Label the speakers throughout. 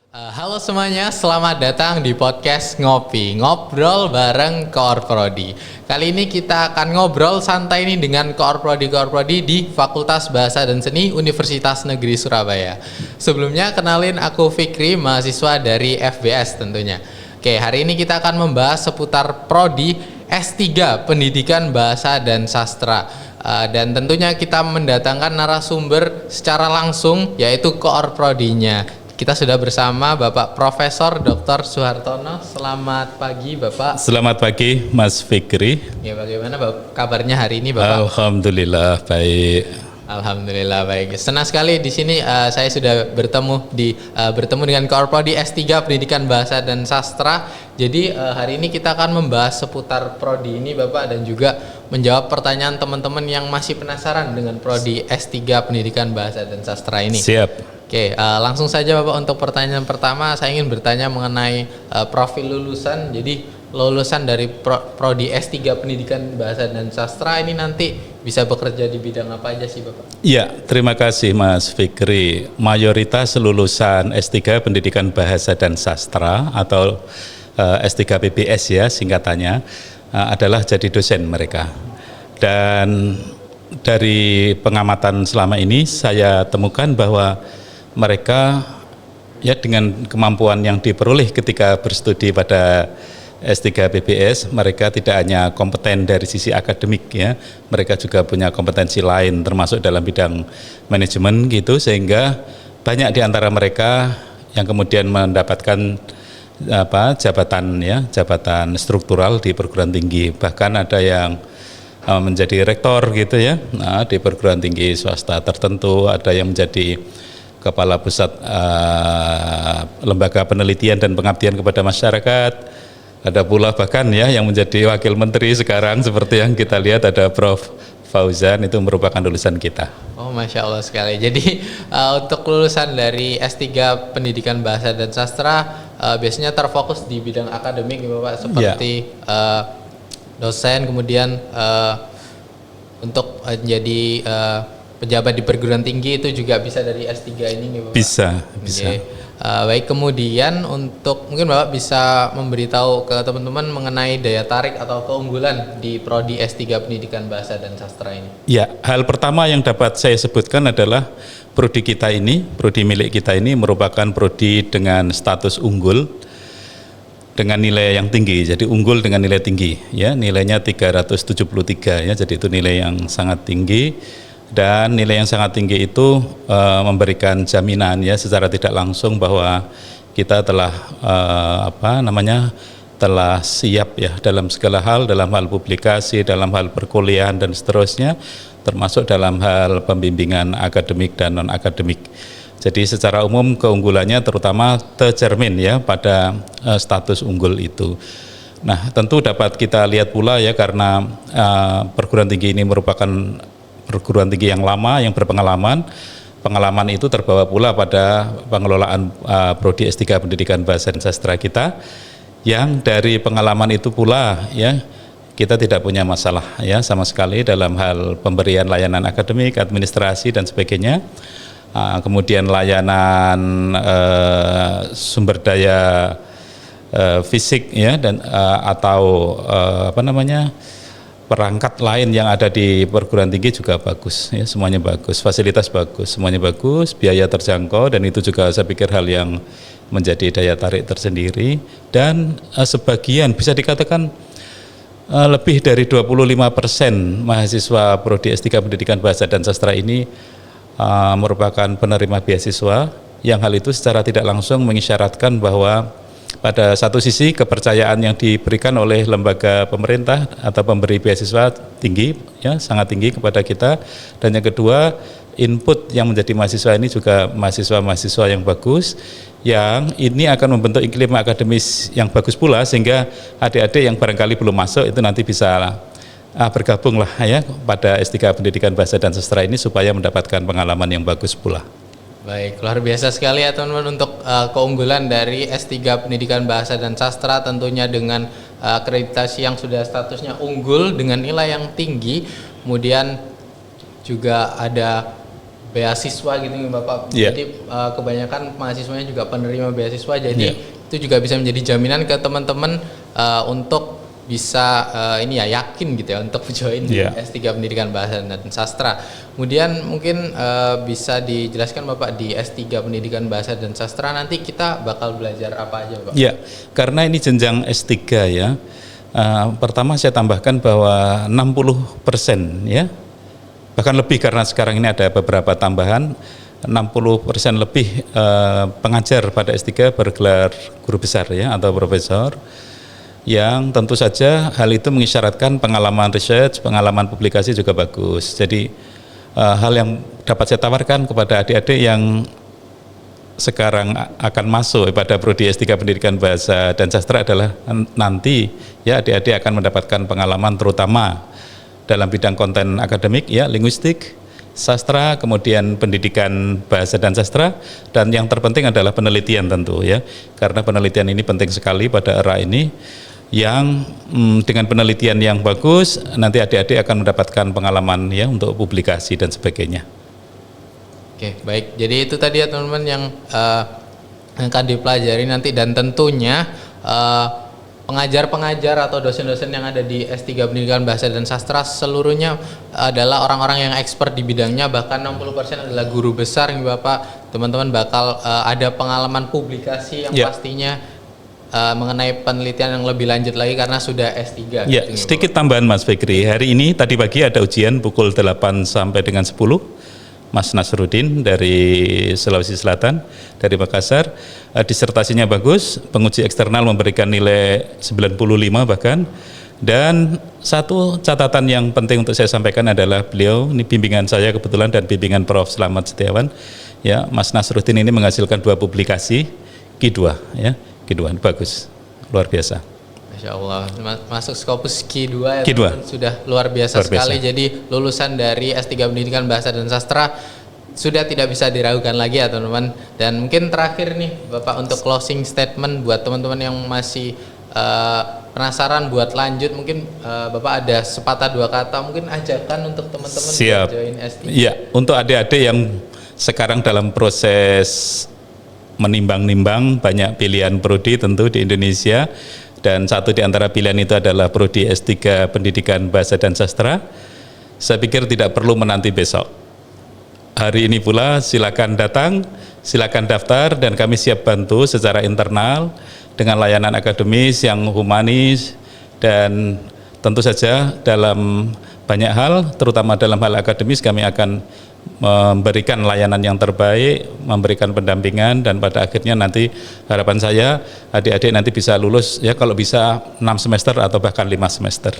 Speaker 1: Halo semuanya, selamat datang di podcast Ngopi, ngobrol bareng Koor Prodi. Kali ini kita akan ngobrol santai nih dengan Koor Prodi di Fakultas Bahasa dan Seni Universitas Negeri Surabaya. Sebelumnya kenalin aku Fikri, mahasiswa dari FBS tentunya. Oke, hari ini kita akan membahas seputar Prodi S3 Pendidikan Bahasa dan Sastra. Dan tentunya kita mendatangkan narasumber secara langsung, yaitu Koor Prodinya. Kita sudah bersama Bapak Profesor Dr. Suhartono. Selamat pagi Bapak.
Speaker 2: Selamat pagi Mas Fikri.
Speaker 1: Ya, bagaimana kabarnya hari ini Bapak?
Speaker 2: Alhamdulillah baik.
Speaker 1: Alhamdulillah baik. Senang sekali di sini saya sudah bertemu dengan Koor Prodi S3 Pendidikan Bahasa dan Sastra. Jadi hari ini kita akan membahas seputar prodi ini Bapak, dan juga menjawab pertanyaan teman-teman yang masih penasaran dengan prodi S3 Pendidikan Bahasa dan Sastra ini.
Speaker 2: Siap.
Speaker 1: Oke, langsung saja Bapak, untuk pertanyaan pertama saya ingin bertanya mengenai profil lulusan. Jadi lulusan dari prodi S3 Pendidikan Bahasa dan Sastra ini nanti bisa bekerja di bidang apa aja sih Bapak?
Speaker 2: Ya, terima kasih Mas Fikri. Mayoritas lulusan S3 Pendidikan Bahasa dan Sastra atau S3 PBS ya singkatannya adalah jadi dosen mereka. Dan dari pengamatan selama ini saya temukan bahwa mereka ya dengan kemampuan yang diperoleh ketika berstudi pada S3 PBS, mereka tidak hanya kompeten dari sisi akademik ya, mereka juga punya kompetensi lain termasuk dalam bidang manajemen gitu, sehingga banyak di antara mereka yang kemudian mendapatkan jabatan struktural di perguruan tinggi, bahkan ada yang menjadi rektor gitu ya, di perguruan tinggi swasta tertentu, ada yang menjadi kepala pusat lembaga penelitian dan pengabdian kepada masyarakat, ada pula bahkan ya yang menjadi wakil menteri sekarang seperti yang kita lihat, ada Prof. Fauzan, itu merupakan lulusan kita.
Speaker 1: Oh, Masya Allah sekali. Jadi untuk lulusan dari S3 Pendidikan Bahasa dan Sastra biasanya terfokus di bidang akademik ya Bapak, seperti dosen, kemudian untuk menjadi pejabat di perguruan tinggi itu juga bisa dari S3 ini nih Bapak?
Speaker 2: Bisa.
Speaker 1: Okay. Baik, kemudian untuk mungkin Bapak bisa memberitahu ke teman-teman mengenai daya tarik atau keunggulan di Prodi S3 Pendidikan Bahasa dan Sastra ini.
Speaker 2: Ya, hal pertama yang dapat saya sebutkan adalah prodi kita ini, prodi milik kita ini merupakan prodi dengan status unggul dengan nilai yang tinggi. Jadi unggul dengan nilai tinggi ya, nilainya 373 ya. Jadi itu nilai yang sangat tinggi. Dan nilai yang sangat tinggi itu memberikan jaminan ya secara tidak langsung bahwa kita telah telah siap ya dalam segala hal, dalam hal publikasi, dalam hal perkuliahan dan seterusnya, termasuk dalam hal pembimbingan akademik dan non akademik. Jadi secara umum keunggulannya terutama tercermin ya pada status unggul itu. Nah, tentu dapat kita lihat pula ya, karena perguruan tinggi ini merupakan perguruan tinggi yang lama, yang berpengalaman. Pengalaman itu terbawa pula pada pengelolaan Prodi S3 Pendidikan Bahasa dan Sastra kita, yang dari pengalaman itu pula ya kita tidak punya masalah ya sama sekali dalam hal pemberian layanan akademik, administrasi dan sebagainya. Kemudian layanan sumber daya fisik ya, dan atau perangkat lain yang ada di perguruan tinggi juga bagus ya, semuanya bagus, fasilitas bagus, semuanya bagus, biaya terjangkau, dan itu juga saya pikir hal yang menjadi daya tarik tersendiri. Dan sebagian bisa dikatakan lebih dari 25% mahasiswa Prodi S3 Pendidikan Bahasa dan Sastra ini merupakan penerima beasiswa, yang hal itu secara tidak langsung mengisyaratkan bahwa pada satu sisi kepercayaan yang diberikan oleh lembaga pemerintah atau pemberi beasiswa tinggi ya, sangat tinggi kepada kita, dan yang kedua input yang menjadi mahasiswa ini juga mahasiswa-mahasiswa yang bagus, yang ini akan membentuk iklim akademis yang bagus pula, sehingga adik-adik yang barangkali belum masuk itu nanti bisa bergabung lah ya pada S3 Pendidikan Bahasa dan Sastra ini supaya mendapatkan pengalaman yang bagus pula.
Speaker 1: Baik, luar biasa sekali ya teman-teman untuk keunggulan dari S3 Pendidikan Bahasa dan Sastra, tentunya dengan akreditasi yang sudah statusnya unggul dengan nilai yang tinggi. Kemudian juga ada beasiswa gitu nih Bapak.
Speaker 2: Yeah.
Speaker 1: Jadi kebanyakan mahasiswanya juga penerima beasiswa, jadi
Speaker 2: Yeah.
Speaker 1: itu juga bisa menjadi jaminan ke teman-teman untuk bisa ini ya yakin gitu ya untuk join di
Speaker 2: Yeah.
Speaker 1: S3 Pendidikan Bahasa dan Sastra. Kemudian mungkin bisa dijelaskan Bapak di S3 Pendidikan Bahasa dan Sastra nanti kita bakal belajar apa aja Bapak?
Speaker 2: Ya, karena ini jenjang S3 ya. Pertama saya tambahkan bahwa 60% ya, bahkan lebih karena sekarang ini ada beberapa tambahan, 60% lebih pengajar pada S3 bergelar guru besar ya atau profesor, yang tentu saja hal itu mengisyaratkan pengalaman research, pengalaman publikasi juga bagus. Jadi hal yang dapat saya tawarkan kepada adik-adik yang sekarang akan masuk pada prodi S3 Pendidikan Bahasa dan Sastra adalah nanti ya adik-adik akan mendapatkan pengalaman terutama dalam bidang konten akademik ya, linguistik, sastra, kemudian pendidikan bahasa dan sastra, dan yang terpenting adalah penelitian tentu ya, karena penelitian ini penting sekali pada era ini, yang dengan penelitian yang bagus nanti adik-adik akan mendapatkan pengalaman ya untuk publikasi dan sebagainya.
Speaker 1: Oke, baik. Jadi itu tadi ya teman-teman yang akan dipelajari nanti, dan tentunya pengajar-pengajar atau dosen-dosen yang ada di S3 Pendidikan Bahasa dan Sastra seluruhnya adalah orang-orang yang expert di bidangnya, bahkan 60% adalah guru besar nih Bapak. Teman-teman bakal ada pengalaman publikasi yang pastinya mengenai penelitian yang lebih lanjut lagi karena sudah S3.
Speaker 2: Ya,
Speaker 1: gitu,
Speaker 2: sedikit tambahan Mas Fikri. Hari ini tadi pagi ada ujian pukul 8 sampai dengan 10. Mas Nasruddin dari Sulawesi Selatan, dari Makassar. Disertasinya bagus, penguji eksternal memberikan nilai 95 bahkan. Dan satu catatan yang penting untuk saya sampaikan adalah beliau, ini bimbingan saya kebetulan dan bimbingan Prof. Slamet Setiawan, ya, Mas Nasruddin ini menghasilkan 2 publikasi Q2 ya. Q2 bagus, luar biasa.
Speaker 1: Masya Allah, masuk Scopus Q2 ya
Speaker 2: Q2.
Speaker 1: teman-teman, sudah luar biasa sekali. Jadi lulusan dari S3 Pendidikan Bahasa dan Sastra sudah tidak bisa diragukan lagi ya teman-teman. Dan mungkin terakhir nih Bapak untuk closing statement buat teman-teman yang masih penasaran buat lanjut, mungkin Bapak ada sepatah dua kata mungkin ajakan untuk teman-teman buat join S3.
Speaker 2: Iya, untuk adik-adik yang sekarang dalam proses menimbang-nimbang banyak pilihan prodi tentu di Indonesia, dan satu di antara pilihan itu adalah prodi S3 Pendidikan Bahasa dan Sastra. Saya pikir tidak perlu menanti besok. Hari ini pula silakan datang, silakan daftar, dan kami siap bantu secara internal dengan layanan akademis yang humanis, dan tentu saja dalam banyak hal, terutama dalam hal akademis kami akan memberikan layanan yang terbaik, memberikan pendampingan, dan pada akhirnya nanti harapan saya adik-adik nanti bisa lulus ya kalau bisa 6 semester atau bahkan 5 semester.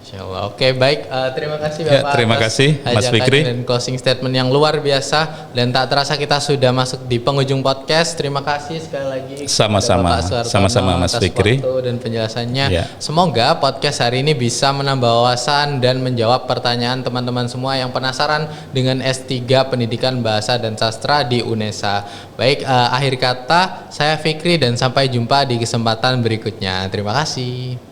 Speaker 1: Insyaallah. Oke, baik. Terima kasih
Speaker 2: Ya,
Speaker 1: Bapak.
Speaker 2: terima kasih Mas Fikri
Speaker 1: dan closing statement yang luar biasa, dan tak terasa kita sudah masuk di penghujung podcast. Terima kasih sekali lagi.
Speaker 2: Sama-sama, sama-sama Mas Fikri.
Speaker 1: Waktu dan penjelasannya.
Speaker 2: Ya.
Speaker 1: Semoga podcast hari ini bisa menambah wawasan dan menjawab pertanyaan teman-teman semua yang penasaran dengan S3 Pendidikan Bahasa dan Sastra di UNESA. Baik, akhir kata saya Fikri dan sampai jumpa di kesempatan berikutnya. Terima kasih.